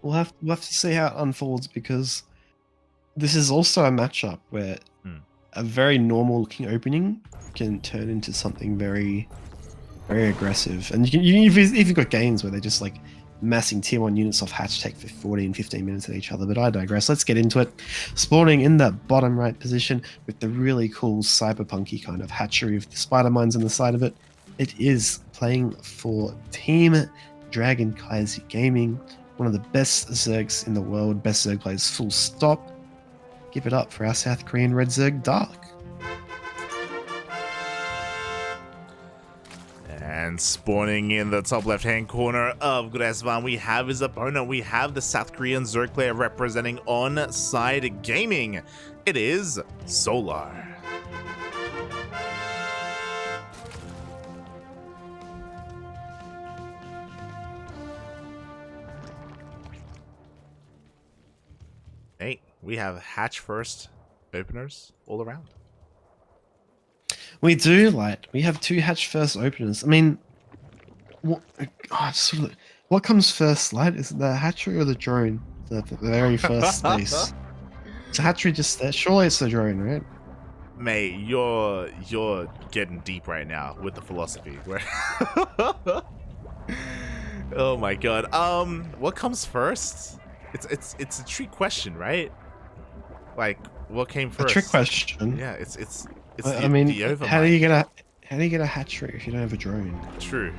we'll have to see how it unfolds, because this is also a matchup where a very normal looking opening can turn into something very, very aggressive. And you've even got games where they're just like massing tier 1 units off hatch tech for 14-15 minutes at each other, but I digress. Let's get into it. Spawning in the bottom right position with the really cool cyberpunky kind of hatchery with the spider mines on the side of it. It is playing for Team Dragon Kaiser Gaming, one of the best Zergs in the world, best Zerg players full stop. Give it up for our South Korean Red Zerg Dark. And spawning in the top left-hand corner of Gresvan, we have his opponent. We have the South Korean Zerg player representing On-Side Gaming. It is Solar. Hey, we have hatch first openers all around. We do, Light. We have 2 hatch first openers. I mean, what comes first, Light? Is it the hatchery or the drone? The very first space. Is the hatchery just there? Surely it's the drone, right? Mate, you're getting deep right now with the philosophy. Oh my god. What comes first? It's a trick question, right? Like, what came first? A trick question. Yeah, it's I mean, how do you get a hatchery if you don't have a drone? True.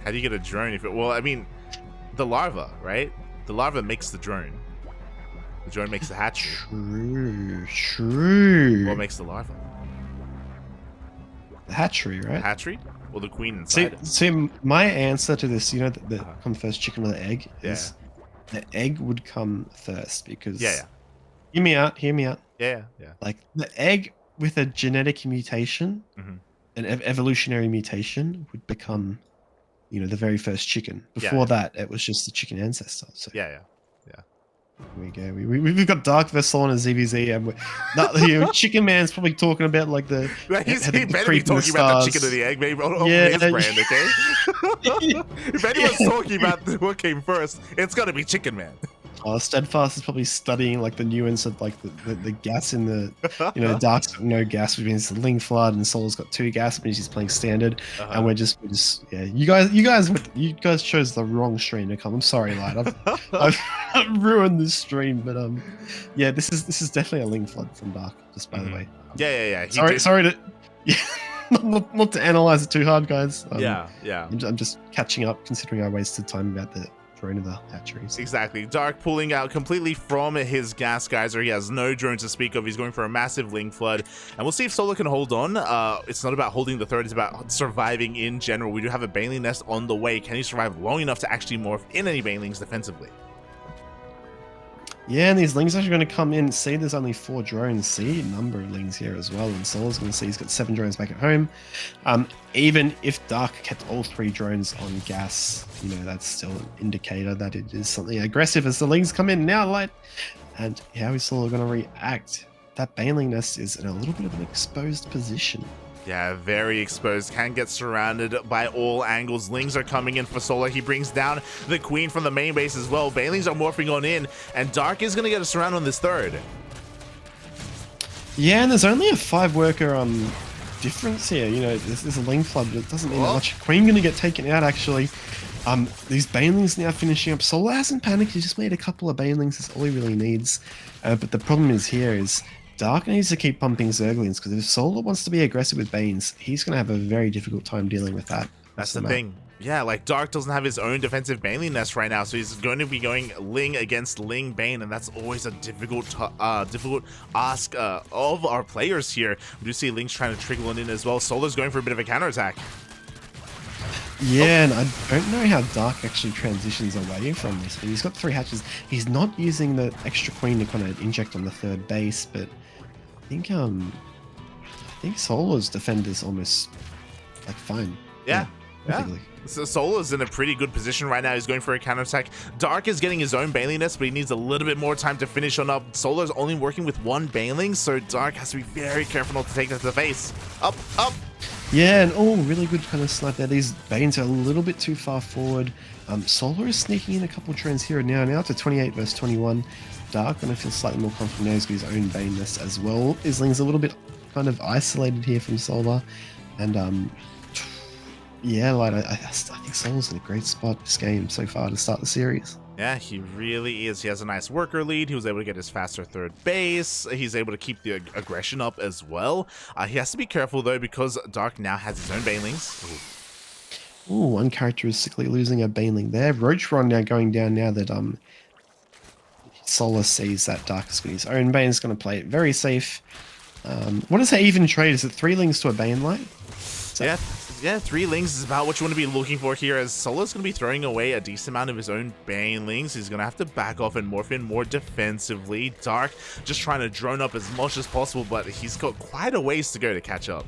How do you get a drone if it? Well, I mean, the larva, right? The larva makes the drone. The drone makes the hatchery. True. What makes the larva? The hatchery, right? The hatchery? Or the queen inside? See, my answer to this, you know, the come first chicken or the egg, is the egg would come first, because hear me out. Yeah. Like, the egg with a genetic mutation, an evolutionary mutation, would become, you know, the very first chicken. Before that, it was just the chicken ancestor. So yeah. Here we go. We've got Dark Vessel and a ZvZ, and Chicken Man's probably talking about like the. He better be talking about the chicken or the egg, maybe on his brand, okay? If anyone's talking about what came first, it's got to be Chicken Man. Steadfast is probably studying like the nuance of like the gas in the, you know, Dark's got no gas, which means the Ling Flood, and Solar's got 2 gas, which he's playing standard, and we're just you guys chose the wrong stream to come. I'm sorry, Light. I've ruined this stream, but yeah, this is definitely a Ling Flood from Dark, just by the way. Yeah. Sorry to not to analyze it too hard, guys. Yeah. I'm just catching up, considering I wasted time about the drone of the hatcheries. Exactly. Dark pulling out completely from his gas geyser. He has no drone to speak of. He's going for a massive Ling Flood, and we'll see if Solar can hold on. It's not about holding the third, it's about surviving in general. We do have a Baneling nest on the way. Can he survive long enough to actually morph in any Banelings defensively? Yeah, and these Lings are going to come in. See, there's only 4 drones. See, number of Lings here as well. And Solar's going to see he's got 7 drones back at home. Even if Dark kept all 3 drones on gas, you know, that's still an indicator that it is something aggressive as the Lings come in now, Light. And how is Solar going to react? That Baneling nest is in a little bit of an exposed position. Yeah, very exposed. Can get surrounded by all angles. Lings are coming in for Solar. He brings down the queen from the main base as well. Banelings are morphing on in, and Dark is going to get us around on this third. Yeah, and there's only a 5-worker difference here. You know, this is a Ling Flood, but it doesn't mean that much. Queen going to get taken out, actually. These Banelings now finishing up. Solar hasn't panicked. He just made a couple of Banelings. That's all he really needs. But the problem is here is Dark needs to keep pumping Zerglings, because if Solar wants to be aggressive with Banes, he's going to have a very difficult time dealing with that. That's the thing. Yeah, like Dark doesn't have his own defensive Baneling nest right now, so he's going to be going Ling against Ling Bane, and that's always a difficult ask of our players here. We do see Ling's trying to trickle in as well. Solar's going for a bit of a counterattack. Yeah, and I don't know how Dark actually transitions away from this, but he's got 3 hatches. He's not using the extra queen to kind of inject on the 3rd base, but I think Solar's defend is almost like fine. Yeah. So Solar's in a pretty good position right now. He's going for a counterattack. Dark is getting his own Baneling nest, but he needs a little bit more time to finish on up. Solar's only working with 1 Baneling, so Dark has to be very careful not to take that to the face. Up. Yeah, and oh, really good kind of snipe there. These Banes are a little bit too far forward. Solar is sneaking in a couple trends here and now to 28 versus 21. Dark gonna feel slightly more confident now. He's got his own Bane nest as well. Isling's a little bit kind of isolated here from Solar, and yeah, like I think Solar's in a great spot this game so far to start the series. Yeah, he really is. He has a nice worker lead. He was able to get his faster third base. He's able to keep the aggression up as well. He has to be careful, though, because Dark now has his own Banelings. Ooh, uncharacteristically losing a Baneling there. Roach Run now going down now that Solar sees that Dark has got his own Bane. Is going to play it very safe. What is that even trade? Is it 3 Lings to a Bane Light? Yeah, 3 Lings is about what you want to be looking for here, as Solar's going to be throwing away a decent amount of his own Banelings. He's going to have to back off and morph in more defensively. Dark just trying to drone up as much as possible, but he's got quite a ways to go to catch up.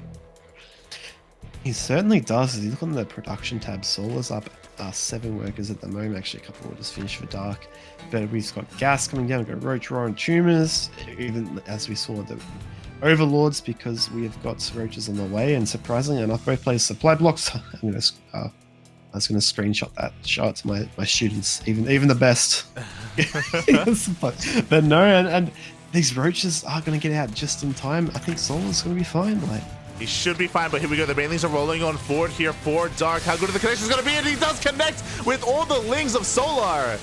He certainly does. As you look on the production tab, Solar's up 7 workers at the moment. Actually, a couple more just finished for Dark. But we've got Gas coming down. We've got Roach Roar and Tumors. Even as we saw the Overlords, because we have got Roaches on the way. And surprisingly enough, both players supply blocks. I was going to screenshot that, show it to my students, even the best. but no, and these Roaches are going to get out just in time. I think Solar's going to be fine. Like, he should be fine, but here we go. The Banelings are rolling on forward here for Dark. How good are the connections going to be? And he does connect with all the Lings of Solar.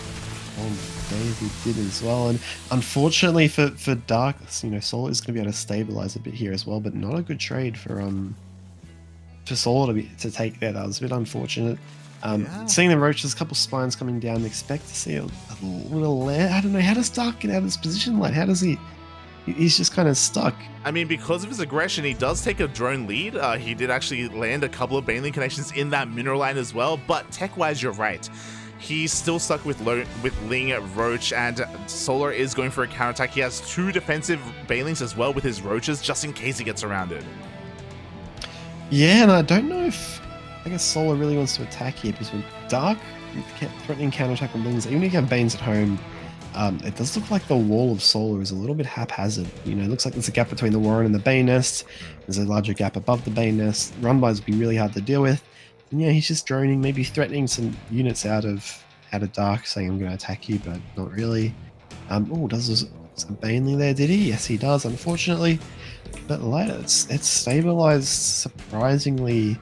Oh, Dave, he did as well. And unfortunately for Dark, Solar is going to be able to stabilize a bit here as well, but not a good trade for Solar to take there. That was a bit unfortunate. Seeing the Roaches, a couple spines coming down, expect to see a little lair. I don't know, how does Dark get out of this position? Like, how does he... He's just kind of stuck. I mean, because of his aggression, he does take a drone lead. He did actually land a couple of Baneling connections in that mineral line as well, but tech-wise, you're right. He's still stuck with Ling, Roach, and Solar is going for a counterattack. He has 2 defensive Banelings as well with his Roaches, just in case he gets surrounded. Yeah, and I don't know if... I guess Solar really wants to attack here, because with Dark, threatening counterattack on Lings, even if you have Banes at home, it does look like the wall of Solar is a little bit haphazard. It looks like there's a gap between the Warren and the Bane Nest. There's a larger gap above the Bane Nest. Run-bys would be really hard to deal with. And yeah, he's just droning, maybe threatening some units out of Dark, saying I'm going to attack you, but not really. Does some Baneling there, did he? Yes, he does, unfortunately. But later, it's stabilized surprisingly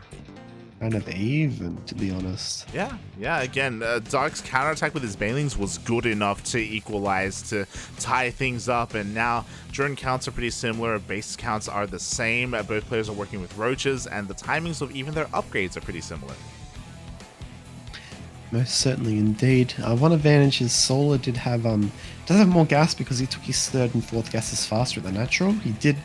kind of even, to be honest. Yeah, again, Dark's counterattack with his Banelings was good enough to equalize, to tie things up, and now drone counts are pretty similar, base counts are the same, both players are working with Roaches, and the timings of even their upgrades are pretty similar. Most certainly indeed. One advantage is Solar does have more gas because he took his 3rd and 4th gases faster at the natural. He did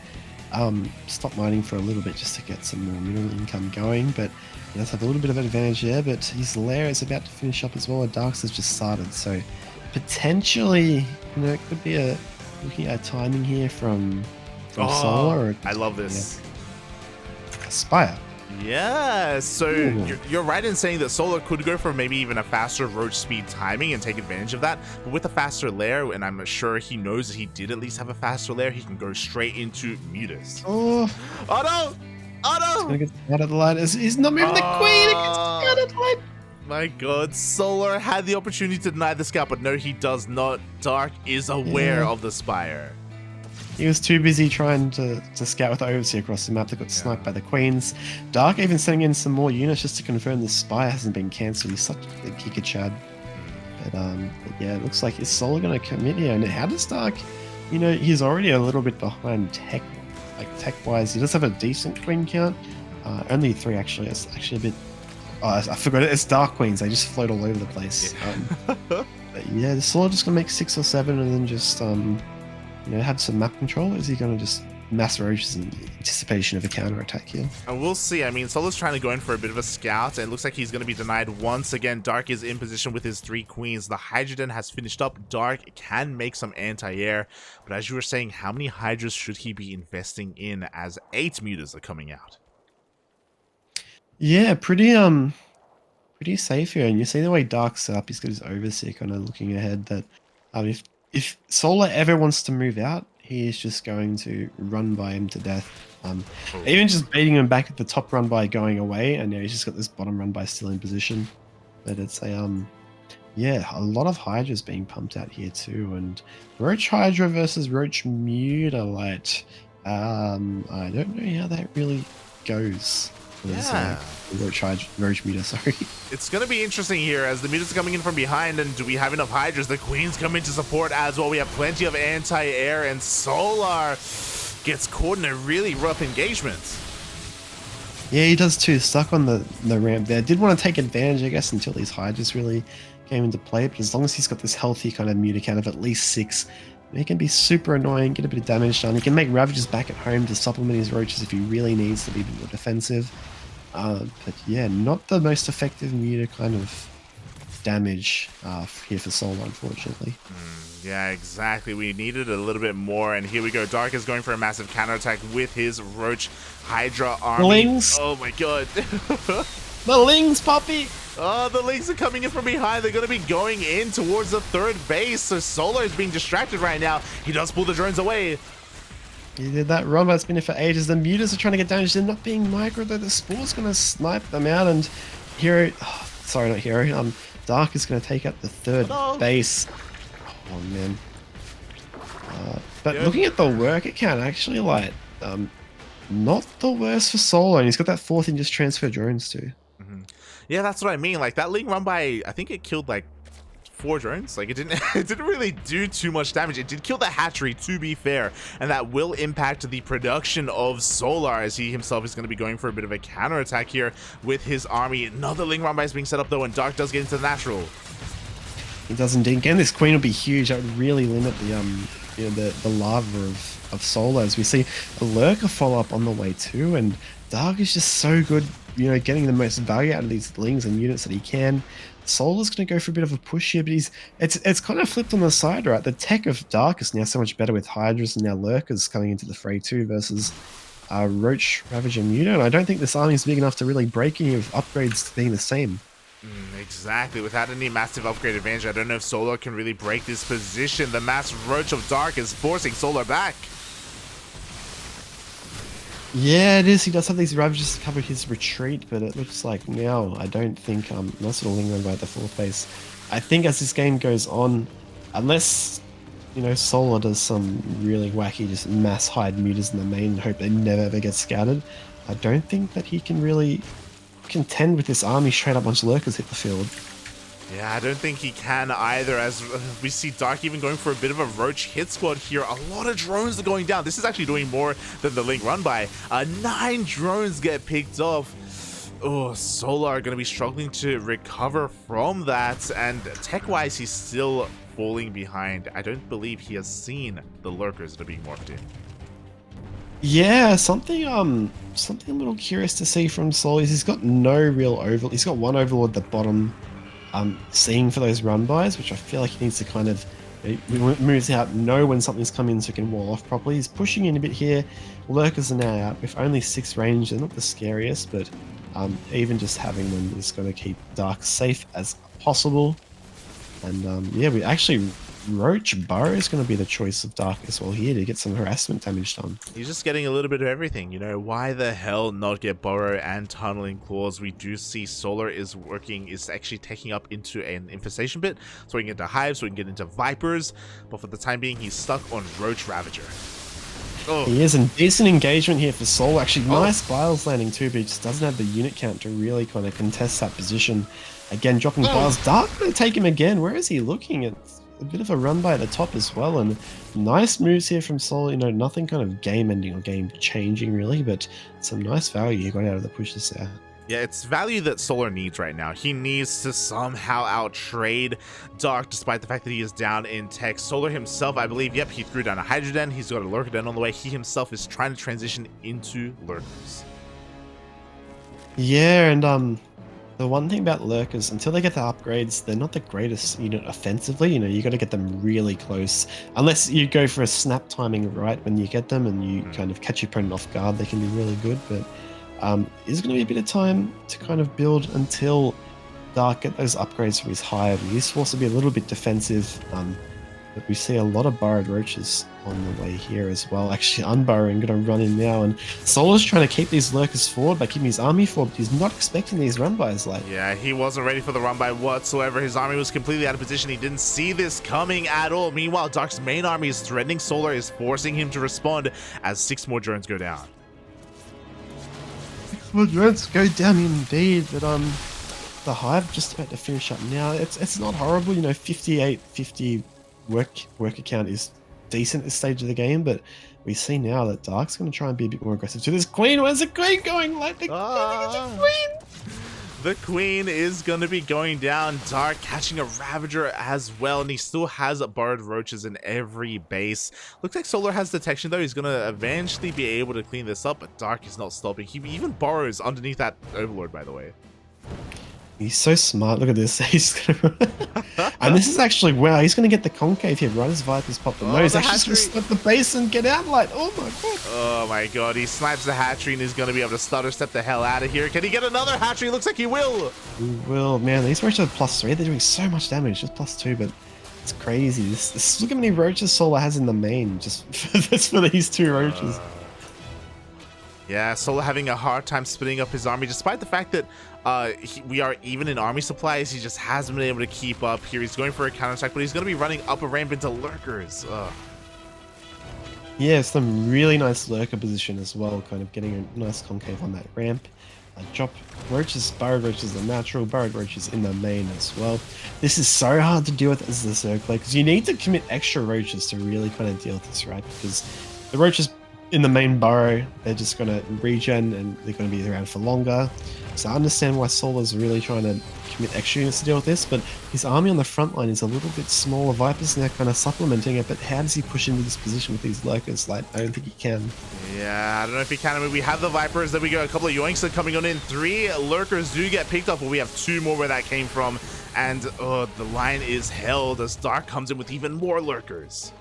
stop mining for a little bit just to get some more mineral income going, but he does have a little bit of an advantage there. But his lair is about to finish up as well. Dark's has just started, so potentially, it could be looking at timing here from Solar. I love this. Yeah. Aspire. Yeah, so you're right in saying that Solar could go for maybe even a faster Roach speed timing and take advantage of that, but with a faster lair, and I'm sure he knows that he did at least have a faster lair, he can go straight into Mutus. Oh no! He's gonna get out of the line. He's not moving the Queen. He gets out of the line. My god, Solar had the opportunity to deny the scout, but no, he does not. Dark is aware of the Spire. He was too busy trying to scout with the Overseer across the map that got sniped by the Queens. Dark even sending in some more units just to confirm the Spire hasn't been cancelled. He's such a kicker chad. But yeah, it looks like is Solar going to commit here. And how does Dark, he's already a little bit behind tech-wise. He does have a decent Queen count. Only 3 actually. It's actually a bit... Oh, I forgot it. It's Dark Queens. They just float all over the place. But yeah, the Solar just going to make 6 or 7 and then just... have some map control? Is he going to just mass Roaches in anticipation of a counter-attack here? And we'll see. I mean, Solar's trying to go in for a bit of a scout, and it looks like he's going to be denied once again. Dark is in position with his 3 Queens. The Hydrogen has finished up. Dark can make some anti-air, but as you were saying, how many Hydras should he be investing in as 8 Mutas are coming out? Yeah, pretty safe here. And you see the way Dark's set up, he's got his Overseer kind of looking ahead that if Solar ever wants to move out, he is just going to run by him to death. Oh. Even just beating him back at the top run by going away, and now he's just got this bottom run by still in position. But it's a yeah, a lot of Hydras being pumped out here too, and Roach Hydra versus Roach Mutalight. I don't know how that really goes. Yeah. Roach Muta, sorry. It's going to be interesting here as the Mutas are coming in from behind, and do we have enough Hydras? The Queen's coming to support as well. We have plenty of anti-air, and Solar gets caught in a really rough engagement. Yeah, he does too. Stuck on the ramp there. Did want to take advantage, I guess, until these Hydras really came into play. But as long as he's got this healthy kind of Muta count of at least 6, he can be super annoying, get a bit of damage done. He can make Ravages back at home to supplement his Roaches if he really needs to be a bit more defensive. But yeah, not the most effective Muta kind of damage here for Solar, unfortunately. Yeah, exactly. We needed a little bit more, and here we go. Dark is going for a massive counterattack with his Roach Hydra army. Lings! Oh my god. The Lings, puppy! Oh, the Lings are coming in from behind. They're going to be going in towards the third base, so Solar is being distracted right now. He does pull the drones away. He did that run, but it's been here for ages. The Mutas are trying to get damage. They're not being micro, though. The Spore's going to snipe them out, and Hero... Oh, sorry, not Hero. Dark is going to take out the third base. Oh, man. But looking at the work account, actually, like, not the worst for Solar, and he's got that 4th and just transfer drones, too. Yeah, that's what I mean. Like, that Ling run by, I think it killed, like, 4 drones. Like, it didn't really do too much damage. It did kill the hatchery, to be fair, and that will impact the production of Solar, as he himself is going to be going for a bit of a counterattack here with his army. Another Ling run by is being set up though, and Dark does get into the natural. He does indeed. Again, this Queen will be huge. That would really limit the the lava of Solar, as we see a Lurker follow up on the way too, and Dark is just so good, getting the most value out of these Lings and units that he can. Solar's going to go for a bit of a push here, but it's kind of flipped on the side, right? The tech of Dark is now so much better with Hydras and now Lurkers coming into the fray too versus Roach, Ravager, Muta, and I don't think this army is big enough to really break any of upgrades being the same. Exactly. Without any massive upgrade advantage, I don't know if Solar can really break this position. The mass Roach of Dark is forcing Solar back. Yeah, it is. He does have these Ravages to cover his retreat, but it looks like now, I don't think, nice little lingering by the 4th base. I think as this game goes on, unless, Solar does some really wacky, just mass hide Mutas in the main and hope they never ever get scouted, I don't think that he can really contend with this army straight up once Lurkers hit the field. Yeah, I don't think he can either, as we see Dark even going for a bit of a Roach hit squad here. A lot of drones are going down. This is actually doing more than the Link run by. 9 drones get picked off. Oh, Solar are going to be struggling to recover from that, and tech-wise, he's still falling behind. I don't believe he has seen the Lurkers that are being morphed in. Yeah, something a little curious to see from Solar is he's got no real overlord. He's got one overlord at the bottom, seeing for those run bys, which I feel like he needs to kind of moves out, know when something's coming so he can wall off properly. He's pushing in a bit here. Lurkers are now out with only 6 range. They're not the scariest, but even just having them is going to keep Dark safe as possible. And yeah, we actually Roach Burrow is going to be the choice of Dark as well here to get some harassment damage done. He's just getting a little bit of everything, why the hell not get Burrow and Tunneling Claws? We do see Solar is actually taking up into an infestation pit, so we can get into Hives, so we can get into Vipers, but for the time being, he's stuck on Roach Ravager. Oh. He is in decent engagement here for Solar. Actually, nice Biles landing too, but he just doesn't have the unit count to really kind of contest that position. Again, dropping Biles. Dark going to take him again. Where is he looking? It's a bit of a run by at the top as well, and nice moves here from Solar. Nothing kind of game ending or game changing really, but some nice value you got out of the pushes there. Yeah, it's value that Solar needs right now. He needs to somehow out-trade Dark, despite the fact that he is down in tech. Solar himself, I believe, yep, he threw down a Hydra Den. He's got a Lurker Den on the way. He himself is trying to transition into Lurkers. Yeah, and the one thing about Lurkers, until they get the upgrades, they're not the greatest unit offensively. You got to get them really close. Unless you go for a snap timing right when you get them and you kind of catch your opponent off guard, they can be really good, but there's going to be a bit of time to kind of build until Dark get those upgrades from his Hive. He's supposed to be a little bit defensive. But we see a lot of burrowed roaches on the way here as well. Actually, unburrowing, going to run in now. And Solar's trying to keep these lurkers forward by keeping his army forward, but he's not expecting these run-bys. Like, yeah, he wasn't ready for the run-by whatsoever. His army was completely out of position. He didn't see this coming at all. Meanwhile, Dark's main army is threatening Solar, is forcing him to respond as 6 more drones go down. 6 more drones go down indeed, but the Hive just about to finish up now. It's not horrible, you know, 58-50 worker count is decent at this stage of the game, but we see now that Dark's going to try and be a bit more aggressive to this Queen. Where's the Queen going? Like, the Queen! The Queen is going to be going down. Dark catching a Ravager as well, and he still has burrowed roaches in every base. Looks like Solar has detection though. He's going to eventually be able to clean this up, but Dark is not stopping. He even burrows underneath that Overlord, by the way. He's so smart. Look at this. He's gonna and this is actually, wow, he's going to get the concave here right as Vipers pop the nose. He's actually just going to slip the base and get out. Like, oh my god. Oh my god. He snipes the hatchery and he's going to be able to stutter step the hell out of here. Can he get another hatchery? Looks like he will. He will. Man, these roaches are +3. They're doing so much damage. Just +2, but it's crazy. This look how many roaches Solar has in the main just for these 2 roaches. Yeah, Solar having a hard time splitting up his army, despite the fact that we are even in army supplies. He just hasn't been able to keep up here. He's going for a counterattack, but he's going to be running up a ramp into lurkers. Ugh. Yeah, some really nice lurker position as well, kind of getting a nice concave on that ramp. Drop roaches, burrowed roaches are natural, burrowed roaches in the main as well. This is so hard to deal with as the circler, because you need to commit extra roaches to really kind of deal with this, right? Because the roaches in the main burrow, they're just going to regen and they're going to be around for longer. So I understand why Solar's really trying to commit extra units to deal with this, but his army on the front line is a little bit smaller. Vipers now kind of supplementing it, but how does he push into this position with these lurkers? Like, I don't think he can. Yeah, I don't know if he can. I mean, we have the Vipers, then we got a couple of Yoinks that are coming on in. 3 lurkers do get picked up, but we have 2 more where that came from. And the line is held as Dark comes in with even more lurkers.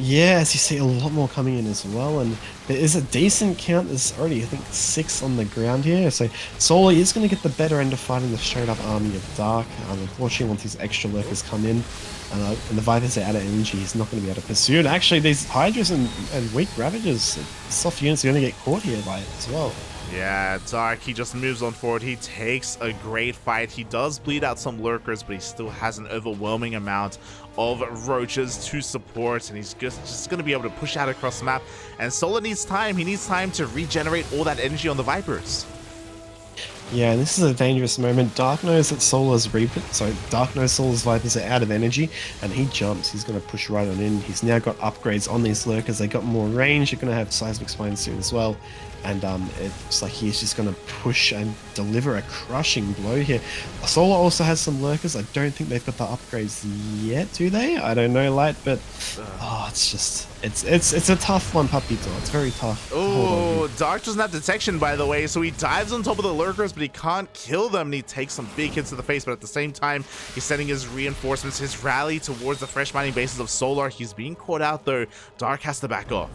Yeah, as you see, a lot more coming in as well, and there is a decent count. There's already, I think, 6 on the ground here, so Solar is going to get the better end of fighting the straight-up army of Dark. Unfortunately, once these extra lurkers come in, and the Vipers are out of energy, he's not going to be able to pursue it. Actually, these Hydras and weak Ravagers, soft units are going to get caught here by it as well. Yeah, Dark, he just moves on forward. He takes a great fight. He does bleed out some lurkers, but he still has an overwhelming amount of roaches to support, and he's just going to be able to push out across the map. And Solar needs time. He needs time to regenerate all that energy on the Vipers. Yeah, this is a dangerous moment. Dark knows that Dark knows Solar's Vipers are out of energy, and he jumps. He's going to push right on in. He's now got upgrades on these lurkers. They got more range. They're going to have seismic spine soon as well. And it's like he's just going to push and deliver a crushing blow here. Solar also has some lurkers. I don't think they've got the upgrades yet, do they? I don't know, Light, but it's just it's a tough one, Puppy Dog. It's very tough. Oh, Dark doesn't have detection, by the way, so he dives on top of the lurkers, but he can't kill them, and he takes some big hits to the face. But at the same time, he's sending his reinforcements, his rally towards the fresh mining bases of Solar. He's being caught out though. Dark has to back off.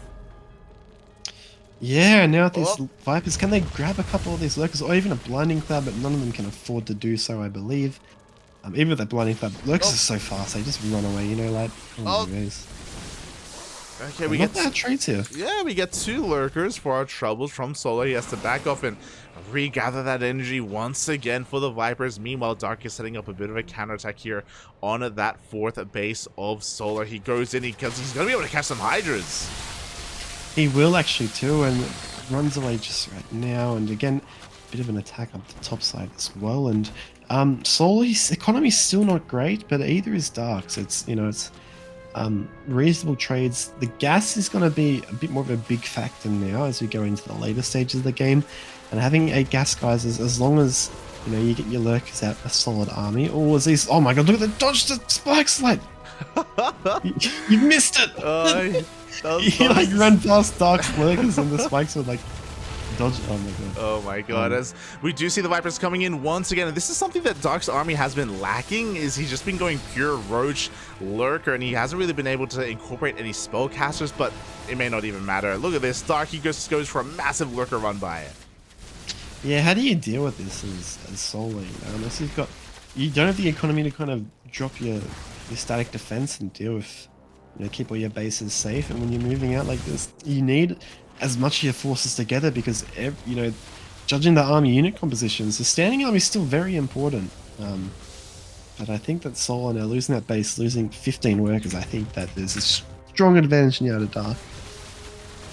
Yeah, now these Vipers, can they grab a couple of these lurkers or even a blinding cloud, but none of them can afford to do so, I believe. Even with the blinding cloud, lurkers are so fast, they just run away, you know, like. Okay, we get trades here. Yeah, we get 2 lurkers for our troubles from Solar. He has to back off and regather that energy once again for the Vipers. Meanwhile, Dark is setting up a bit of a counterattack here on that 4th base of Solar. He goes in because he's going to be able to catch some Hydras. He will actually too, and runs away just right now. And again, a bit of an attack up the top side as well. And Solar's economy is still not great, but either is Dark. So it's, you know, it's reasonable trades. The gas is going to be a bit more of a big factor now as we go into the later stages of the game. And having 8 gas guys, as long as you know you get your lurkers out, a solid army. Or is these? Oh my god! Look at the dodge the spikes! Like you missed it. He like ran past Dark's lurkers and the spikes would like dodge. Oh my god. Oh my god. As we do see the Vipers coming in once again, and this is something that Dark's army has been lacking, is he's just been going pure roach lurker, and he hasn't really been able to incorporate any spellcasters, but it may not even matter. Look at this. Dark, he just goes for a massive lurker run by it. Yeah, how do you deal with this as Solar, you know? Unless you don't have the economy to kind of drop your your static defense and deal with, keep all your bases safe. And when you're moving out like this, you need as much of your forces together because, judging the army unit compositions, the standing army is still very important. But I think that Solar now losing that base, losing 15 workers, I think that there's a strong advantage in the outer dark.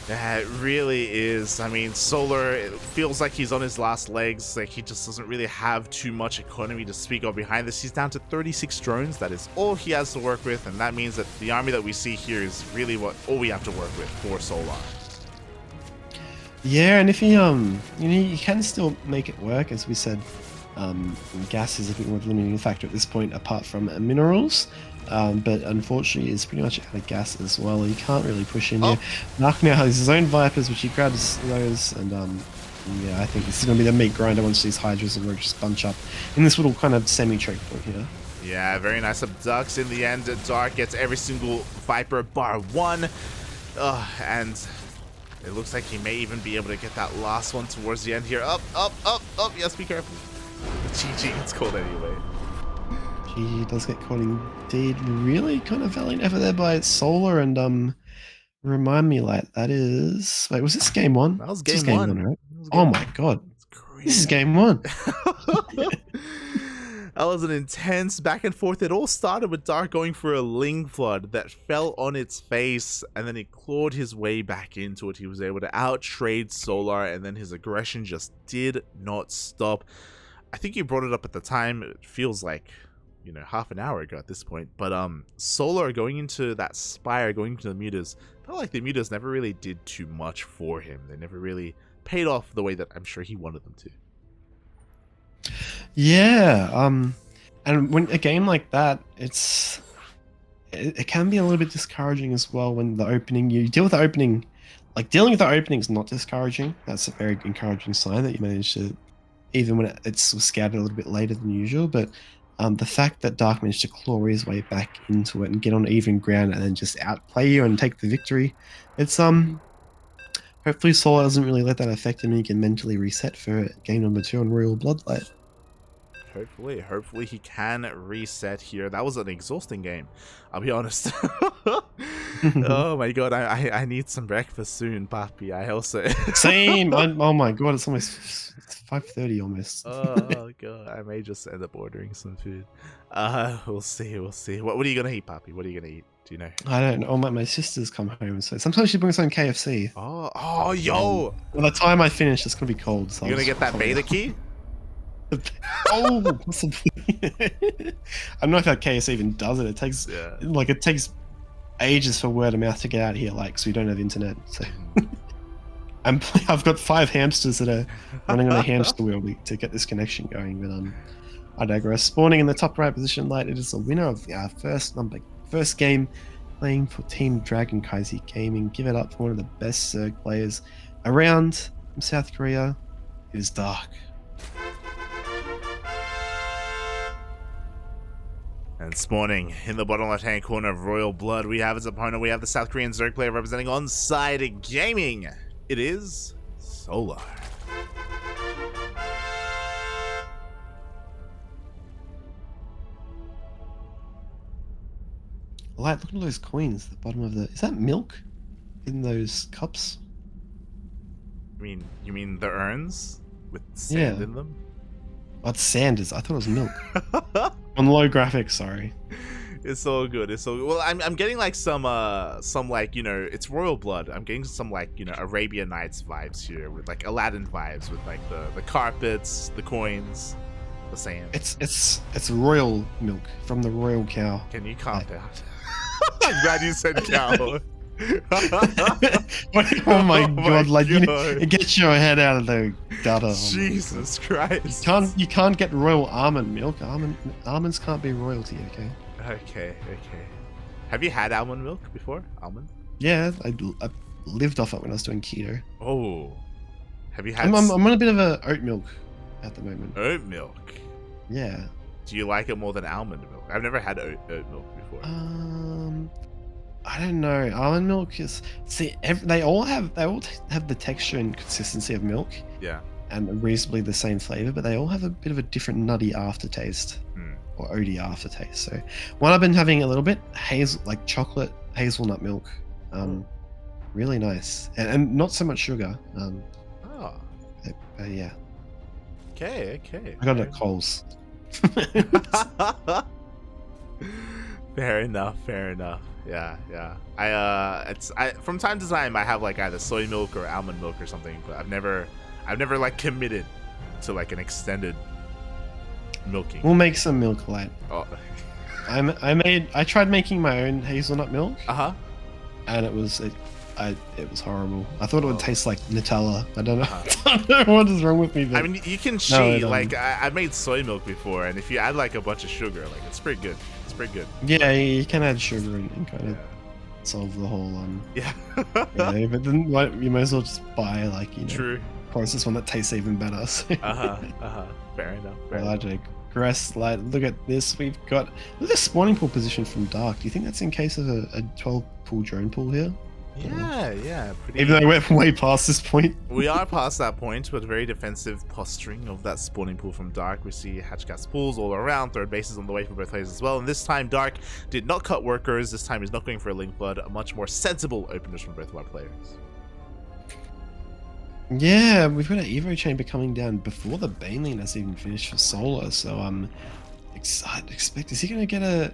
Yeah, it really is. I mean, Solar, it feels like he's on his last legs. Like, he just doesn't really have too much economy to speak of behind this. He's down to 36 drones. That is all he has to work with, and that means that the army that we see here is really all we have to work with for Solar. Yeah, and if he, you can still make it work, as we said. Gas is a bit more of a limiting factor at this point, apart from minerals. But unfortunately, it's pretty much out of gas as well. He can't really push in here. Mark now has his own Vipers, which he grabs those, and yeah, I think this is going to be the meat grinder once these Hydras and Roaches bunch up in this little kind of semi-choke point here. Yeah, very nice abducts in the end. Dark gets every single Viper bar one, and it looks like he may even be able to get that last one towards the end here. Up. Yes, be careful. GG gets called anyway. GG does get caught indeed. Really kind of valiant effort there by Solar, and remind me, like, that is... Wait, was this game one? That was game one. Right? Oh my god. This is game one. That was an intense back and forth. It all started with Dark going for a Ling Flood that fell on its face, and then he clawed his way back into it. He was able to out-trade Solar, and then his aggression just did not stop. I think you brought it up at the time. It feels like, half an hour ago at this point. But Solar going into that Spire, going into the Mutas, felt like the Mutas never really did too much for him. They never really paid off the way that I'm sure he wanted them to. Yeah, and when a game like that, it can be a little bit discouraging as well when you deal with the opening. Like, dealing with the opening is not discouraging. That's a very encouraging sign that you managed to, even when it's scattered a little bit later than usual. But the fact that Dark managed to claw his way back into it and get on even ground and then just outplay you and take the victory, it's hopefully Solar doesn't really let that affect him and he can mentally reset for game number 2 on Royal Bloodlight. Hopefully he can reset here. That was an exhausting game, I'll be honest. Oh my god, I need some breakfast soon, Papi. I also same. Oh my god, it's 5:30 almost. Oh god, I may just end up ordering some food. We'll see. What are you gonna eat, Papi? What are you gonna eat? Do you know? I don't know. My sister's come home, so sometimes she brings home KFC. Oh, yo! By the time I finish, it's gonna be cold. So you're gonna get that beta key? Oh, possibly. I don't know if that KS even does it. It takes it takes ages for word of mouth to get out here, like, so we don't have internet. So I've got 5 hamsters that are running on a hamster wheel to get this connection going. But I digress. Spawning in the top right position, Light. It is the winner of our first game playing for Team Dragon Kaizi Gaming. Give it up for one of the best Zerg players around from South Korea. It is Dark. And spawning in the bottom left-hand corner of Royal Blood, we have his opponent. We have the South Korean Zerg player representing Onside Gaming. It is Solar. Light, look at all those coins at the bottom of is that milk in those cups? You mean the urns with sand in them? Oh, it's sand. I thought it was milk. On low graphics, sorry. It's all good. Well, I'm getting like some like, it's Royal Blood. I'm getting some like, Arabian Nights vibes here with like Aladdin vibes with like the carpets, the coins, the sand. It's royal milk from the royal cow. Can you calm down? I'm glad you said cow. Oh my god, like it gets your head out of the gutter. Jesus Christ. You can't get royal almond milk. Almonds can't be royalty, okay? Okay. Have you had almond milk before? Almond? Yeah, I lived off it when I was doing keto. Oh. Have you had I'm on a bit of a oat milk at the moment. Oat milk? Yeah. Do you like it more than almond milk? I've never had oat milk before. I don't know. Almond milk is they all have the texture and consistency of milk. Yeah. and reasonably the same flavor, but they all have a bit of a different nutty aftertaste or OD aftertaste. So one I've been having a little bit like chocolate hazelnut milk, really nice, and not so much sugar. Oh. But yeah. Okay. I got it at Coles. Fair enough. Yeah. I from time to time I have like either soy milk or almond milk or something, but I've never like committed to like an extended milking. We'll make some milk light. Oh. I tried making my own hazelnut milk. And it was horrible. I thought it would taste like Nutella. I don't know. I don't know what is wrong with me. I mean, you can cheat. Like I've made soy milk before, and if you add like a bunch of sugar, like it's pretty good. Yeah, you can add sugar and kind of solve the whole yeah, but then you might as well just buy like true processed one that tastes even better. So. Fair enough. Grass light. Look at this. We've got the spawning pool position from Dark. Do you think that's in case of a 12 pool drone pool here? Yeah. Even though we're way past this point. We are past that point with very defensive posturing of that spawning pool from Dark. We see hatchcast pools all around, third bases on the way for both players as well. And this time Dark did not cut workers. This time he's not going for a link flood. A much more sensible openness from both of our players. Yeah, we've got an Evo chamber coming down before the Baneling has even finished for Solar. So expect, is he going to get a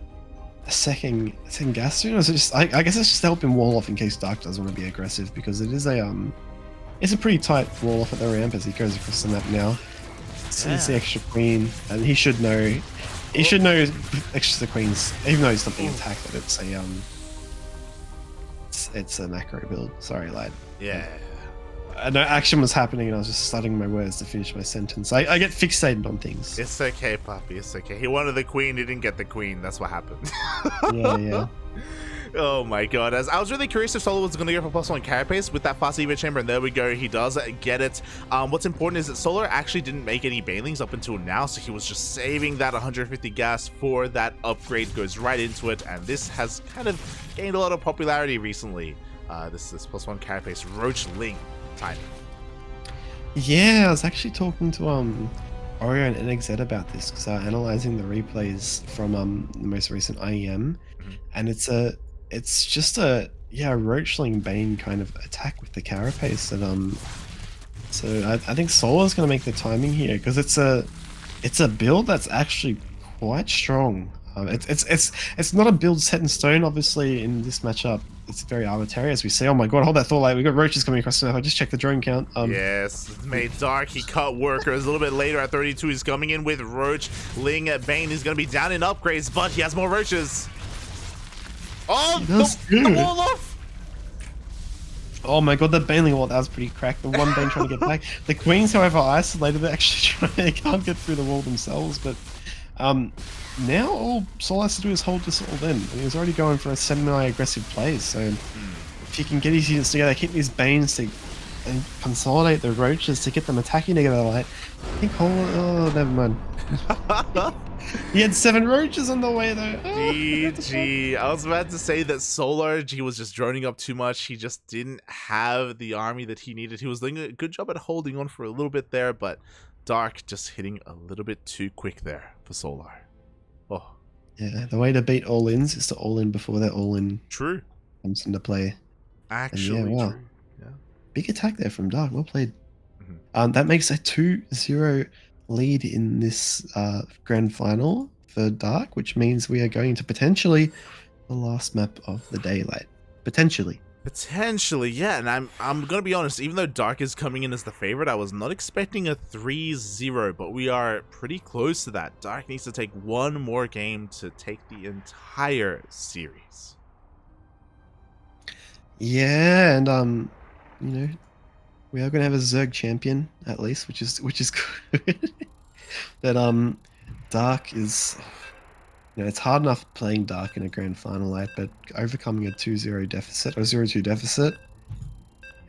second gas soon, or is it just I guess it's just to help him wall off in case Dark does want to be aggressive, because it is it's a pretty tight wall off at the ramp as he goes across the map now. So it's the extra queen, and he should know extra queens, even though he's not being attacked, that it's a macro build. Sorry, lad. Yeah. I know action was happening and I was just studying my words to finish my sentence. I get fixated on things. It's okay, puppy. It's okay. He wanted the queen. He didn't get the queen. That's what happened. Yeah. Oh my god. As I was really curious if Solar was going to go for +1 carapace with that fast Evo chamber, and there we go. He does get it. What's important is that Solar actually didn't make any banelings up until now, so he was just saving that 150 gas for that upgrade. Goes right into it, and this has kind of gained a lot of popularity recently. This +1 carapace Roach Ling time. Yeah, I was actually talking to Oreo and NXZ about this because they're analyzing the replays from the most recent IEM, and it's just a Roachling Bane kind of attack with the carapace, and so I think Solar's gonna make the timing here because it's a build that's actually quite strong. It's not a build set in stone, obviously. In this matchup, it's very arbitrary, as we see. Oh my god, hold that thought. Like, we got roaches coming across the map. I just checked the drone count. Yes, it's made Dark. He cut workers a little bit later at 32. He's coming in with Roach. Ling at Bane is going to be down in upgrades, but he has more roaches. Oh, the wall off. Oh my god, the Baneling wall, that was pretty cracked. The one Bane trying to get back. The Queens, however, are isolated. They're actually they can't get through the wall themselves, but now all Solar has to do is hold this all in. And he's already going for a semi-aggressive play, so if he can get his units together, keep these Banes and consolidate the Roaches to get them attacking together, like, I think never mind. He had 7 Roaches on the way though. GG. I was about to say that Solar, he was just droning up too much. He just didn't have the army that he needed. He was doing a good job at holding on for a little bit there, but Dark just hitting a little bit too quick there for Solar. Oh. Yeah, the way to beat all-ins is to all-in before that all-in true comes into play. Actually, wow. true. Yeah. Big attack there from Dark. Well played. That makes a 2-0 lead in this grand final for Dark, which means we are going to potentially the last map of the daylight. Potentially, yeah. And I'm gonna be honest, even though Dark is coming in as the favorite, I was not expecting a 3-0, but we are pretty close to that. Dark needs to take one more game to take the entire series. Yeah, and you know, we are gonna have a Zerg champion at least, which is good. But Dark is, you know, it's hard enough playing Dark in a grand final, like, but overcoming a 2-0 deficit or 0-2 deficit,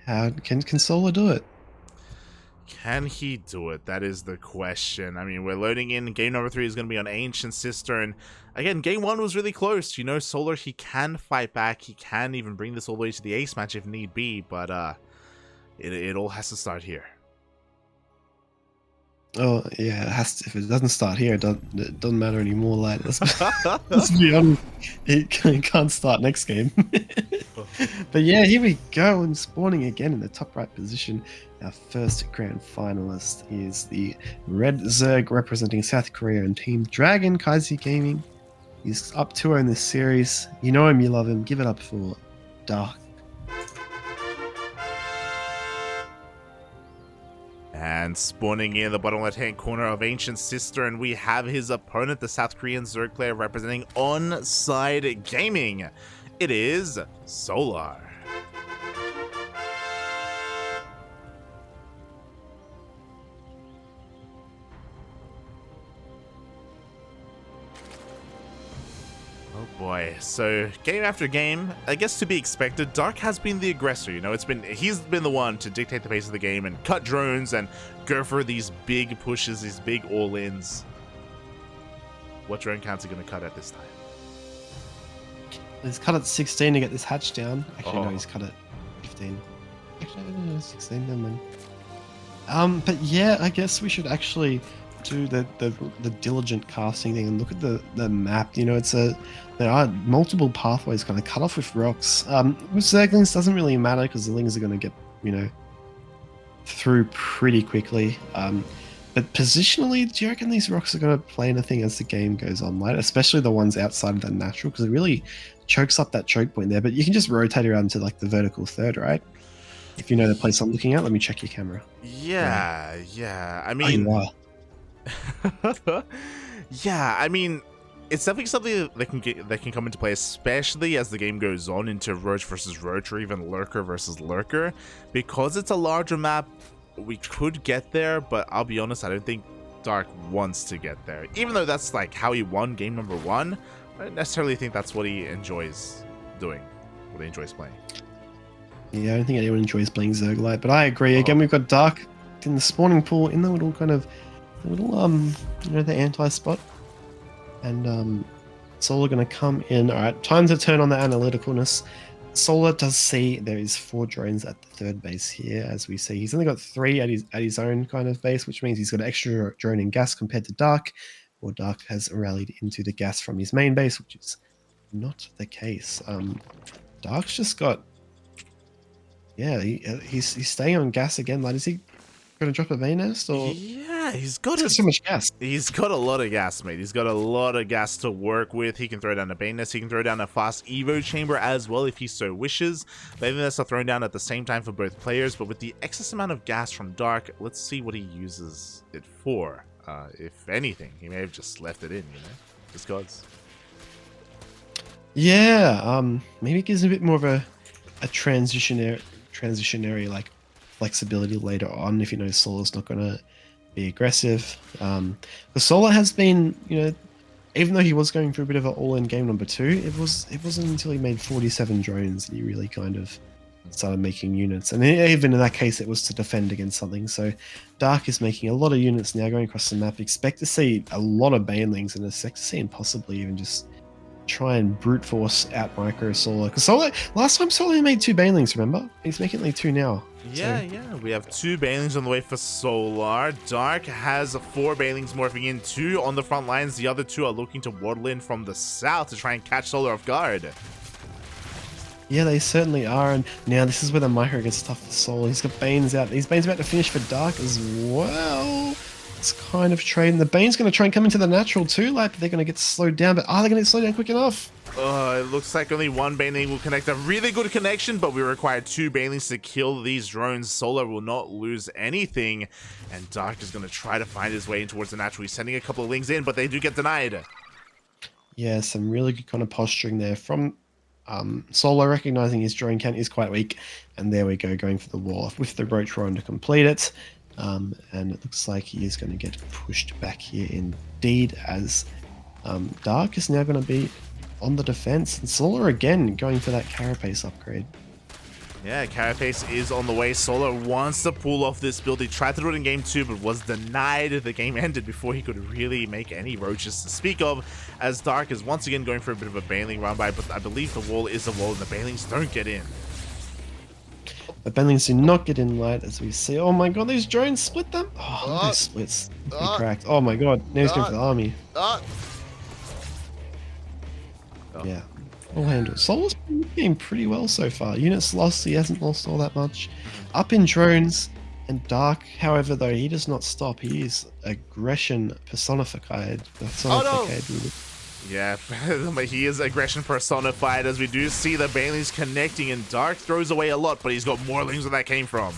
how can Solar do it? Can he do it? That is the question. I mean, we're loading in. Game number 3 is going to be on Ancient Cistern. Again, game 1 was really close. You know, Solar, he can fight back. He can even bring this all the way to the ace match if need be, but it all has to start here. Oh yeah, it has to, if it doesn't start here, it doesn't matter anymore. Like let's be honest, it can't start next game. But yeah, here we go, and spawning again in the top right position. Our first grand finalist is the Red Zerg representing South Korea and Team Dragon Kaizi Gaming. He's up 2-0 in this series. You know him, you love him. Give it up for Dark. And spawning in the bottom left-hand corner of Ancient Sister, and we have his opponent, the South Korean Zerg player representing Onside Gaming. It is Solar. Oh boy, so game after game, I guess to be expected, Dark has been the aggressor, you know, he's been the one to dictate the pace of the game and cut drones and go for these big pushes, these big all-ins. What drone counts are going to cut at this time? He's cut at 16 to get this hatch down. Actually, no, Oh. he's cut at 15. Actually, no, 16 then. But yeah, I guess we should actually do the diligent casting thing and look at the map. You know, there are multiple pathways kind of cut off with rocks. With Zerglings doesn't really matter because the Lings are going to get, you know, through pretty quickly. But positionally, do you reckon these rocks are going to play anything as the game goes on, right? Especially the ones outside of the natural, because it really chokes up that choke point there. But you can just rotate around to like the vertical third, right? If you know the place I'm looking at, let me check your camera. Yeah. I Oh, mean, you are. yeah, I mean, it's definitely something that can come into play, especially as the game goes on into Roach versus Roach, or even Lurker versus Lurker. Because it's a larger map, we could get there, but I'll be honest, I don't think Dark wants to get there. Even though that's like how he won game number 1, I don't necessarily think that's what he enjoys doing, what he enjoys playing. Yeah, I don't think anyone enjoys playing Zerglite, but I agree. Again, we've got Dark in the spawning pool, in the little kind of, you know, the anti-spot. And Solar going to come in. All right, time to turn on the analyticalness. Solar does see there is 4 drones at the third base here, as we see. He's only got 3 at his own kind of base, which means he's got extra drone and gas compared to Dark, or Dark has rallied into the gas from his main base, which is not the case. Dark's just got, yeah, he's staying on gas again. Like, is he going to drop a main nest, or? Yeah, he's got so much gas. He's got a lot of gas, mate. He's got a lot of gas to work with. He can throw down a Bane Nest. He can throw down a fast Evo chamber as well if he so wishes. Bane Nests are thrown down at the same time for both players, but with the excess amount of gas from Dark, let's see what he uses it for. If anything, he may have just left it in, you know? Just gods. Yeah, maybe it gives a bit more of a transitionary like flexibility later on if you know Solar's not going to be aggressive. The Solar has been, you know, even though he was going through a bit of an all-in game number 2, it wasn't until he made 47 drones that he really kind of started making units. And even in that case, it was to defend against something. So Dark is making a lot of units now going across the map. Expect to see a lot of Banelings, and expect to see him possibly even just try and brute force out micro Solar. Because Solar, last time Solar made 2 Banelings, remember? He's making only 2 now. Yeah, we have 2 Banelings on the way for Solar. Dark has 4 Banelings morphing in, 2 on the front lines. The other 2 are looking to waddle in from the south to try and catch Solar off guard. Yeah, they certainly are. And now this is where the micro gets tough for Solar. He's got Bane's out. These Bane's about to finish for Dark as well. It's kind of trading. The Bane's going to try and come into the natural too, like they're going to get slowed down. But are they going to get slowed down quick enough? It looks like only 1 Baneling will connect. A really good connection, but we require 2 Banelings to kill these drones. Solar will not lose anything, and Dark is going to try to find his way in towards the natural. He's sending a couple of Lings in, but they do get denied. Yeah, some really good kind of posturing there from Solar, recognizing his drone count is quite weak. And there we go, going for the wall with the Roach Rowan to complete it. And it looks like he is going to get pushed back here indeed, as Dark is now going to be on the defense, and Solar again going for that carapace upgrade. Yeah, carapace is on the way. Solar wants to pull off this build. He tried to do it in game 2, but was denied. The game ended before he could really make any roaches to speak of, as Dark is once again going for a bit of a Baneling run by, but I believe the wall is a wall and the Banelings don't get in. The Banelings do not get in light, as we see. Oh my god, these drones split them! Oh, look at those splits. He cracked. Oh my god, now he's going for the army. Yeah. All handled. Solar's been playing pretty well so far. Units lost, he hasn't lost all that much. Up in drones and Dark, however, though, he does not stop. He is aggression personified. Yeah, he is aggression personified, as we do see the Banelings connecting, and Dark throws away a lot, but he's got more lings where that came from.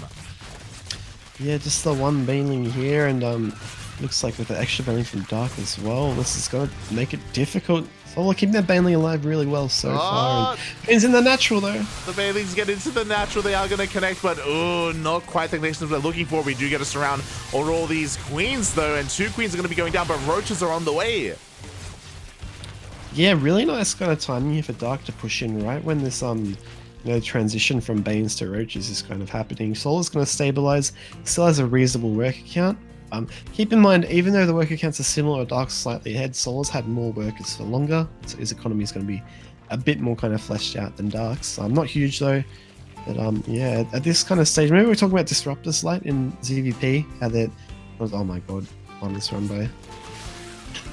Yeah, just the one Baneling here, and looks like with the extra Baneling from Dark as well, this is going to make it difficult. Solar keeping that Baneling alive really well so far. He's in the natural though. The Banelings get into the natural, they are going to connect, but not quite the connections we're looking for. We do get a surround over all these queens though, and 2 queens are going to be going down, but roaches are on the way. Yeah, really nice kind of timing here for Dark to push in right when this transition from Banes to Roaches is kind of happening. Solar's going to stabilize, still has a reasonable worker count. Keep in mind, even though the worker counts are similar, Dark's slightly ahead, Solar's had more workers for longer, so his economy is going to be a bit more kind of fleshed out than Dark's. Not huge though, but yeah, at this kind of stage, remember we were talking about Disruptors Light in ZvP, how that was, oh my god, on this run by.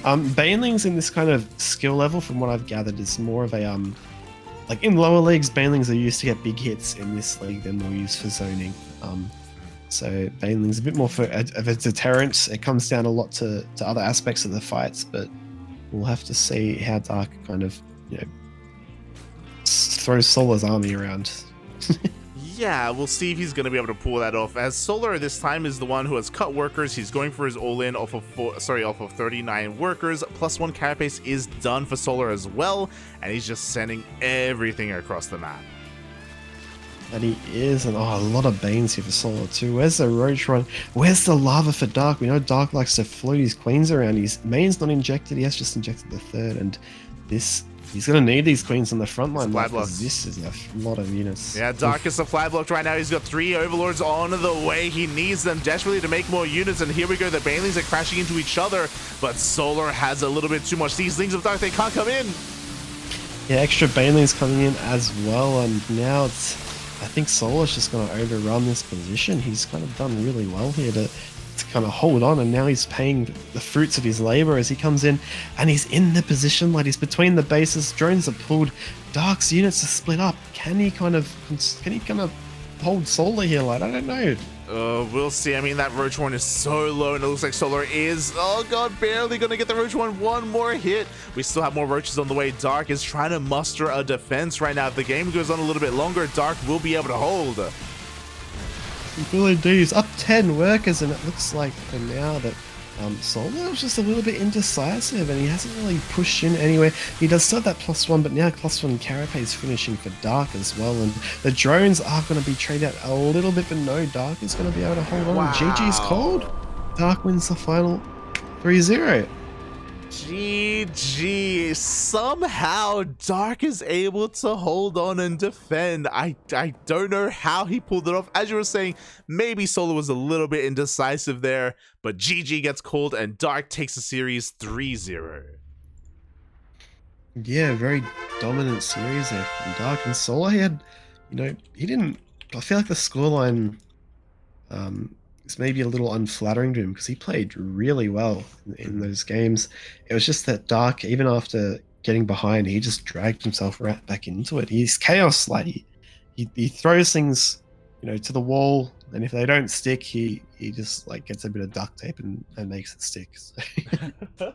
Banelings in this kind of skill level, from what I've gathered, is more of a like in lower leagues, Banelings are used to get big hits. In this league, they're more used for zoning. So Banelings a bit more of a deterrent. It comes down a lot to other aspects of the fights, but we'll have to see how Dark kind of throws Solar's army around. Yeah, we'll see if he's going to be able to pull that off, as Solar this time is the one who has cut workers. He's going for his all-in off of 39 workers. +1 carapace is done for Solar as well, and he's just sending everything across the map. And he is, and a lot of Banes here for Solar too. Where's the Roach run? Where's the lava for Dark? We know Dark likes to float his queens around. His main's not injected, he has just injected the third, and this... He's going to need these queens on the front line. This is a lot of units. Yeah, Dark is supply blocked right now. He's got 3 overlords on the way. He needs them desperately to make more units. And here we go. The Banelings are crashing into each other. But Solar has a little bit too much. These Lings of Dark, they can't come in. Yeah, extra Banelings coming in as well. And now it's... I think Solar's just going to overrun this position. He's kind of done really well here to kind of hold on, and now he's paying the fruits of his labor as he comes in, and he's in the position, like he's between the bases. Drones are pulled, Dark's units are split up. Can he kind of hold Solar here? Like, I don't know. We'll see. I mean, that Roach Horn is so low, and it looks like Solar is, oh god, barely gonna get the Roach Horn. One more hit. We still have more Roaches on the way. Dark is trying to muster a defense right now. If the game goes on a little bit longer, Dark will be able to hold. Will indeed. He's up 10 workers, and it looks like for now that Solar is just a little bit indecisive, and he hasn't really pushed in anywhere. He does still have that +1, but now +1 carapace finishing for Dark as well, and the drones are going to be traded out a little bit, but no, Dark is going to be able to hold on. Wow. GG's cold. Dark wins the final 3-0. GG. Somehow Dark is able to hold on and defend. I don't know how he pulled it off. As you were saying, maybe Solar was a little bit indecisive there, but GG gets called and Dark takes the series 3-0. Yeah, very dominant series there from Dark. And Solar, he had, he didn't... I feel like the scoreline is maybe a little unflattering to him, because he played really well in those games. It was just that Dark, even after getting behind, he just dragged himself right back into it. He's chaos, like he throws things, to the wall, and if they don't stick, he just like gets a bit of duct tape and makes it stick. So.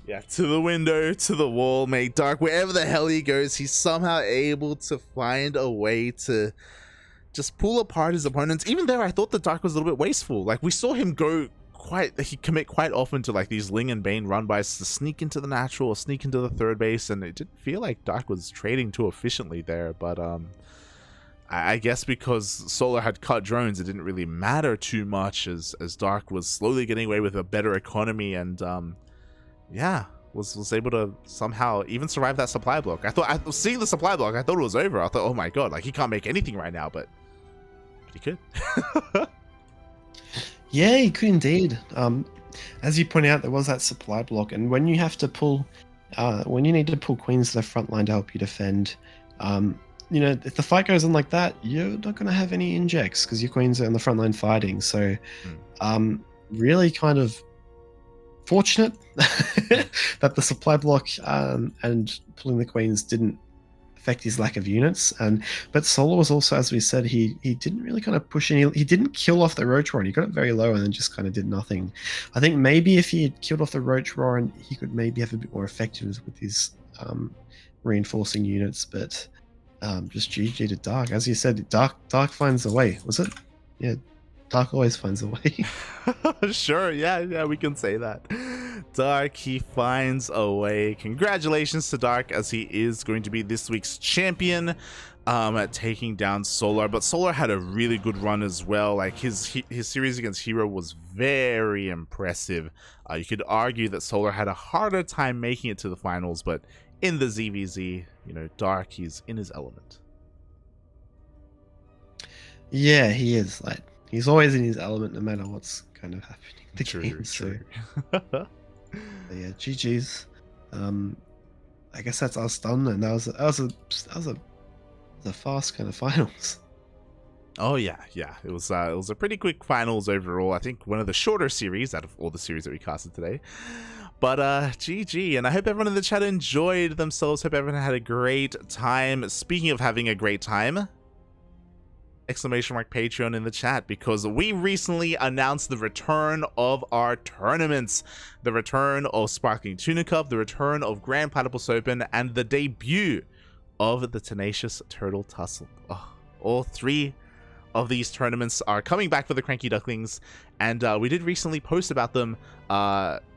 Yeah, to the window, to the wall, mate. Dark, wherever the hell he goes, he's somehow able to find a way to just pull apart his opponents. Even there, I thought the Dark was a little bit wasteful. Like, we saw him commit quite often to like these Ling and Bane run-bys to sneak into the natural or sneak into the third base, and it didn't feel like Dark was trading too efficiently there. But I guess because Solar had cut drones, it didn't really matter too much, as Dark was slowly getting away with a better economy, and yeah, was able to somehow even survive that supply block. I was seeing the supply block, I thought it was over. I thought, oh my god, like he can't make anything right now, but he could. Yeah, he could indeed. As you point out, there was that supply block, and when you have to pull, when you need to pull queens to the front line to help you defend, you know, if the fight goes on like that, you're not going to have any injects because your queens are on the front line fighting. So, really kind of fortunate that the supply block and pulling the queens didn't affect his lack of units. But Solar was also, as we said, he didn't really kind of push any. He didn't kill off the Roach Warren. He got it very low and then just kind of did nothing. I think maybe if he had killed off the Roach Warren, he could maybe have a bit more effectiveness with his reinforcing units. But just GG to Dark. As you said, Dark finds a way. Was it? Yeah, Dark always finds a way. Sure, yeah, we can say that. Dark, he finds a way. Congratulations to Dark, as he is going to be this week's champion at taking down Solar. But Solar had a really good run as well. Like his series against Hero was very impressive. You could argue that Solar had a harder time making it to the finals, but in the ZvZ, you know, Dark, he's in his element. Yeah, he is. Like, he's always in his element no matter what's kind of happening in the game. True. So yeah, GG's. I guess that's us done, and that was a fast kind of finals. Oh yeah, it was a pretty quick finals overall. I think one of the shorter series out of all the series that we casted today. But GG, and I hope everyone in the chat enjoyed themselves. Hope everyone had a great time. Speaking of having a great time, exclamation mark Patreon in the chat, because we recently announced the return of our tournaments, the return of Sparkling Tuna Cup, the return of Grand Platypus Open, and the debut of the Tenacious Turtle Tussle. All three of these tournaments are coming back for the CranKy Ducklings, and we did recently post about them,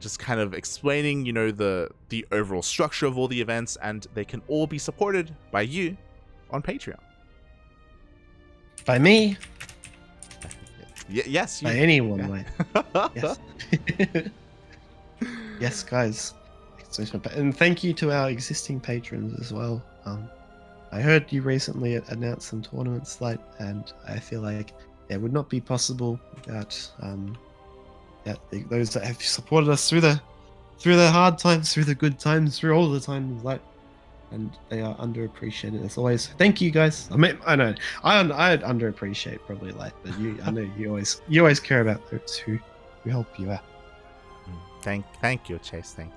just kind of explaining, you know, the overall structure of all the events, and they can all be supported by you on Patreon. By me? Yes. By anyone, yeah. like. Yes. Yes, guys. And thank you to our existing patrons as well. I heard you recently announced some tournaments, like, and I feel like it would not be possible without those that have supported us through the hard times, through the good times, through all the times, like. And they are underappreciated as always. Thank you, guys. I mean, I know I underappreciate probably, like, but I know you always care about those who help you out. Thank you, Chase. Thank you.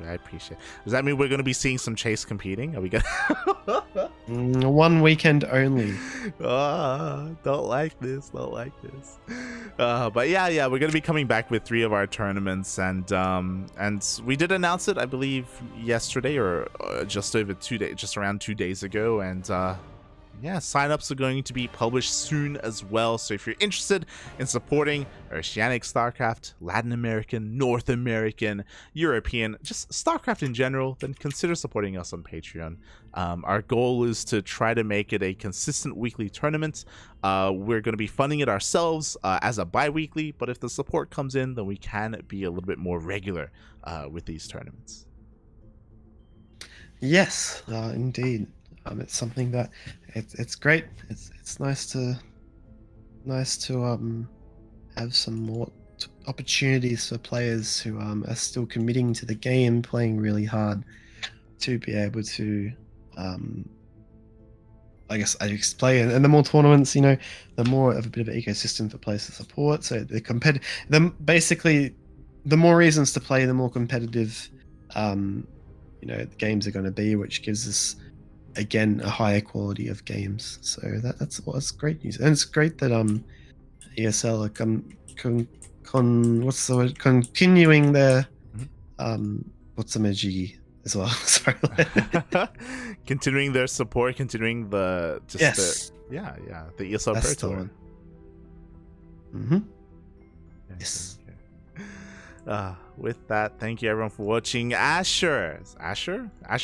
I appreciate it. Does that mean we're going to be seeing some Chase competing? Are we going to... One weekend only. Don't like this. But yeah, we're going to be coming back with 3 of our tournaments, and we did announce it, I believe, yesterday or just around 2 days ago, and yeah, signups are going to be published soon as well. So if you're interested in supporting Oceanic StarCraft, Latin American, North American, European, just StarCraft in general, then consider supporting us on Patreon. Our goal is to try to make it a consistent weekly tournament. We're going to be funding it ourselves as a bi-weekly, but if the support comes in, then we can be a little bit more regular with these tournaments. Yes, indeed. It's something that it's great. It's nice to have some more opportunities for players who are still committing to the game, playing really hard, to be able to I guess play. And the more tournaments, you know, the more of a bit of an ecosystem for players to support. So basically the more reasons to play, the more competitive you know, the games are going to be, which gives us, again, a higher quality of games. So that's great news, and it's great that ESL are continuing their Watsumeji as well. Sorry. Continuing their support, continuing the ESL Pro Tour. Yes. With that, thank you everyone for watching. Asher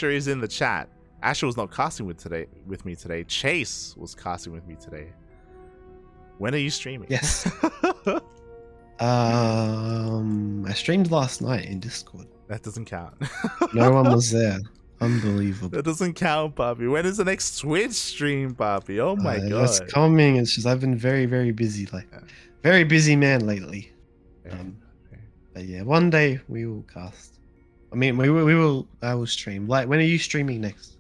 is in the chat. Asher was not casting with me today. Chase was casting with me today. When are you streaming? Yes. I streamed last night in Discord. That doesn't count. No one was there. Unbelievable. That doesn't count, Bobby. When is the next Twitch stream, Bobby? Oh my god. It's coming. It's just I've been very, very busy. Very busy man lately. But yeah, one day we will cast. I mean, I will stream. Like, when are you streaming next?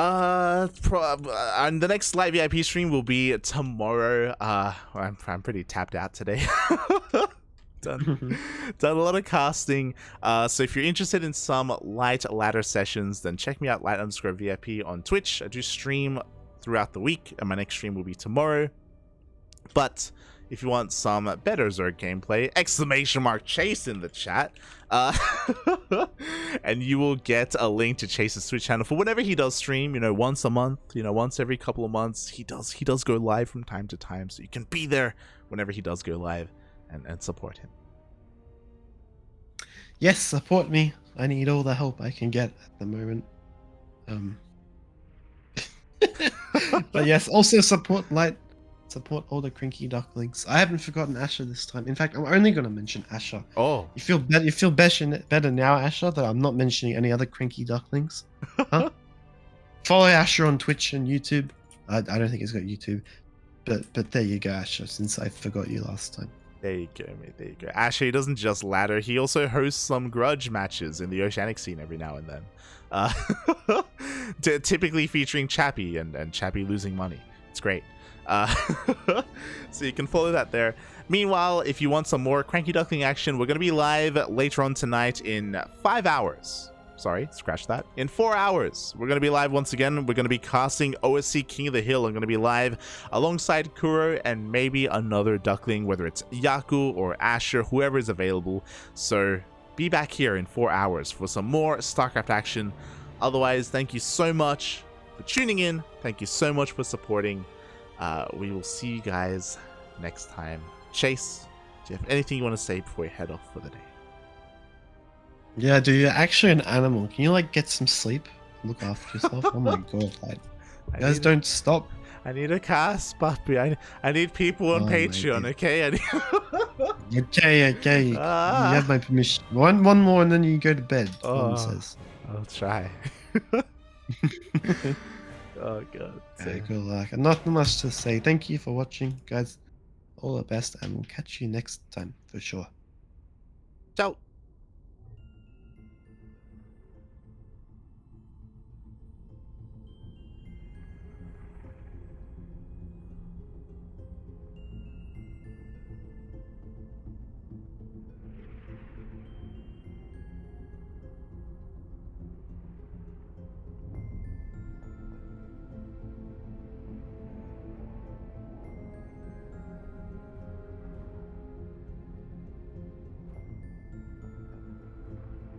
And the next live VIP stream will be tomorrow. I'm pretty tapped out today. done a lot of casting. So if you're interested in some light ladder sessions, then check me out, light_VIP on Twitch. I do stream throughout the week, and my next stream will be tomorrow. But if you want some better Zerg gameplay, !Chase in the chat, and you will get a link to Chase's Twitch channel for whenever he does stream, you know, once a month, you know, once every couple of months. He does go live from time to time, so you can be there whenever he does go live and support him. Yes, support me. I need all the help I can get at the moment. But yes, also support all the CranKy Ducklings. I haven't forgotten Asher this time. In fact, I'm only going to mention Asher. Oh, You feel better now, Asher, that I'm not mentioning any other CranKy Ducklings? Huh? Follow Asher on Twitch and YouTube. I don't think he's got YouTube, but there you go, Asher. Since I forgot you last time. there you go, mate. There you go. Asher, he doesn't just ladder. He also hosts some grudge matches in the Oceanic scene every now and then. Typically featuring Chappie and Chappie losing money. It's great. So you can follow that there. Meanwhile, if you want some more CranKy Duckling action, we're going to be live later on tonight in 5 hours. Sorry, scratch that. In 4 hours, we're going to be live once again. We're going to be casting OSC King of the Hill. I'm going to be live alongside Kuro and maybe another Duckling, whether it's Yaku or Asher, whoever is available. So be back here in 4 hours for some more StarCraft action. Otherwise, thank you so much for tuning in. Thank you so much for supporting. We will see you guys next time. Chase, do you have anything you want to say before we head off for the day? Yeah, dude, you're actually an animal. Can you like get some sleep? Look after yourself. Oh my god, like, you guys don't stop. I need a cast, puppy. I need people on Patreon, okay? Okay. You have my permission. One more and then you go to bed. Mom says. I'll try. Oh god. Okay, good luck. Not much to say. Thank you for watching, guys. All the best, and we'll catch you next time for sure. Ciao.